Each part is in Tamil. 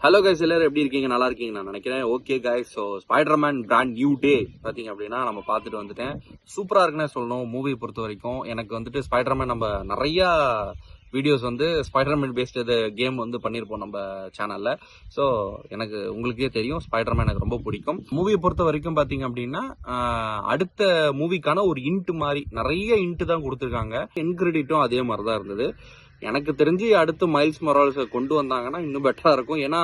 ஹலோ கைஸ், எல்லாரும் எப்படி இருக்கீங்க? நல்லா இருக்கீங்க நான் நினைக்கிறேன். Okay guys, so Spiderman brand new day பார்த்தீங்க அப்படின்னா நம்ம பார்த்துட்டு வந்துட்டேன். சூப்பராக இருக்குன்னே சொல்லணும். மூவி பொறுத்த வரைக்கும் எனக்கு வந்துட்டு ஸ்பைடர்மேன் நம்ம நிறையா வீடியோஸ் வந்து ஸ்பைடர்மேன் பேஸ்டு கேம் வந்து பண்ணியிருப்போம் நம்ம சேனலில். ஸோ எனக்கு உங்களுக்கே தெரியும் ஸ்பைடர்மேன் எனக்கு ரொம்ப பிடிக்கும். மூவியை பொறுத்த வரைக்கும் பார்த்தீங்க அப்படின்னா அடுத்த மூவிக்கான ஒரு இன்ட்டு மாதிரி நிறைய இன்ட்டு தான் கொடுத்துருக்காங்க. என் கிரெடிட்டும் அதே மாதிரி தான் இருந்தது. எனக்கு தெரிஞ்சு அடுத்து மைல்ஸ் மொரால்ஸை கொண்டு வந்தாங்கன்னா இன்னும் பெட்டராக இருக்கும். ஏன்னா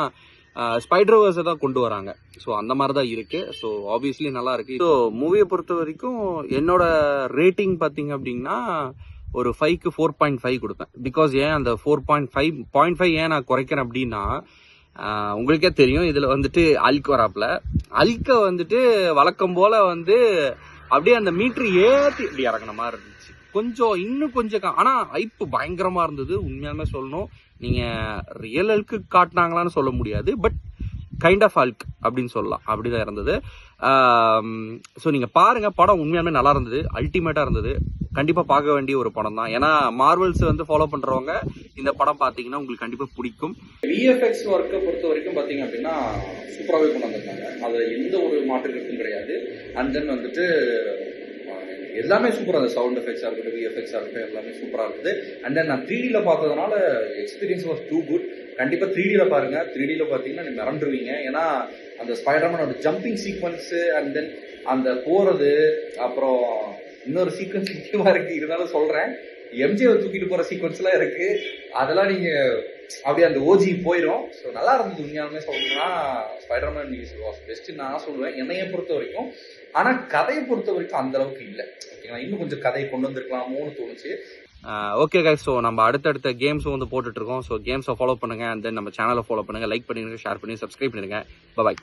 ஸ்பைடர்வர்ஸை தான் கொண்டு வராங்க. ஸோ அந்த மாதிரி தான் இருக்கு. ஸோ ஆப்வியஸ்லி நல்லா இருக்கு. ஸோ மூவியை பொறுத்த வரைக்கும் என்னோட ரேட்டிங் பார்த்தீங்க அப்படின்னா ஒரு 5க்கு 4.5 கொடுப்பேன். பிகாஸ் ஏன் அந்த 4.5 ஏன் நான் குறைக்கிறேன் அப்படின்னா உங்களுக்கே தெரியும் இதில் வந்துட்டு அல்க் வராப்புல. அல்கை வந்துட்டு வழக்கம் போல வந்து அப்படியே அந்த மீட்ரு ஏற்றி இப்படி இறங்கின மாதிரி இருந்துச்சு. இன்னும் கொஞ்சம் ஆனா ஐப்பு பயங்கரமா இருந்தது. உண்மையாலுமே சொல்லணும், நீங்க ரியல் அல்க்கு காட்டினாங்களான்னு சொல்ல முடியாது, பட் கைண்ட் ஆஃப் அல்க் அப்படின்னு சொல்லலாம். அப்படிதான் இருந்தது. ஸோ நீங்க பாருங்க, படம் உண்மையாலுமே நல்லா இருந்தது, அல்டிமேட்டா இருந்தது. கண்டிப்பா பார்க்க வேண்டிய ஒரு படம் தான். ஏன்னா மார்வல்ஸ் வந்து ஃபாலோ பண்றவங்க இந்த படம் பார்த்தீங்கன்னா உங்களுக்கு கண்டிப்பா பிடிக்கும். விஎஃப்எக்ஸ் ஒர்க்கை பொறுத்த வரைக்கும் பார்த்தீங்க அப்படின்னா சூப்பராகவே கொண்டு வந்திருக்காங்க. அது எந்த ஒரு மாற்று கருத்தும் கிடையாது. அண்ட் தென் வந்துட்டு எல்லாமே சூப்பராக இருந்தது. சவுண்ட் எஃபெக்ட்ஸாக இருக்கட்டும், விஎஃப்எக்ஸாக இருக்கட்டும், எல்லாமே சூப்பராக இருந்தது. அண்ட் தென் நான் 3Dயில் பார்த்ததுனால எக்ஸ்பீரியன்ஸ் வாஸ் டூ குட். கண்டிப்பாக 3Dயில் பாருங்க. 3Dயில் பார்த்தீங்கன்னா நீ மிரண்டுருவீங்க. ஏன்னா அந்த ஸ்பைடர்மேனோட ஜம்பிங் சீக்வன்ஸு அண்ட் தென் அந்த போகிறது, அப்புறம் இன்னொரு சீக்வன்ஸ் முக்கியமாக இருக்குது, இருந்தாலும் சொல்கிறேன். எம்ஜியை தூக்கிட்டு போகிற சீக்வன்ஸ்லாம் இருக்குது. அதெல்லாம் நீங்கள் அப்படியே அந்த ஓஜி போயிடும். ஸோ நல்லா இருந்தது. உண்மையாலுமே சொல்லணும்னா ஸ்பைடர்மேன் வாஸ் பெஸ்ட்டு நான் சொல்லுவேன் என்னையை பொறுத்த வரைக்கும். ஆனால் கதையை பொறுத்த வரைக்கும் அந்த அளவுக்கு இல்லை. ஓகேங்களா, இன்னும் கொஞ்சம் கதையை கொண்டு வந்திருக்கலாமோன்னு தோணுச்சு. ஓகே கைஸ், ஸோ நம்ம அடுத்தடுத்த கேம்ஸும் வந்து போட்டுட்டு இருக்கோம். ஸோ கேம்ஸை ஃபாலோ பண்ணுங்க. அண்ட் தென் நம்ம சேனலை ஃபாலோ பண்ணுங்க, லைக் பண்ணிடுங்க, ஷேர் பண்ணி சப்ஸ்கிரைப் பண்ணிடுங்க. பாய்.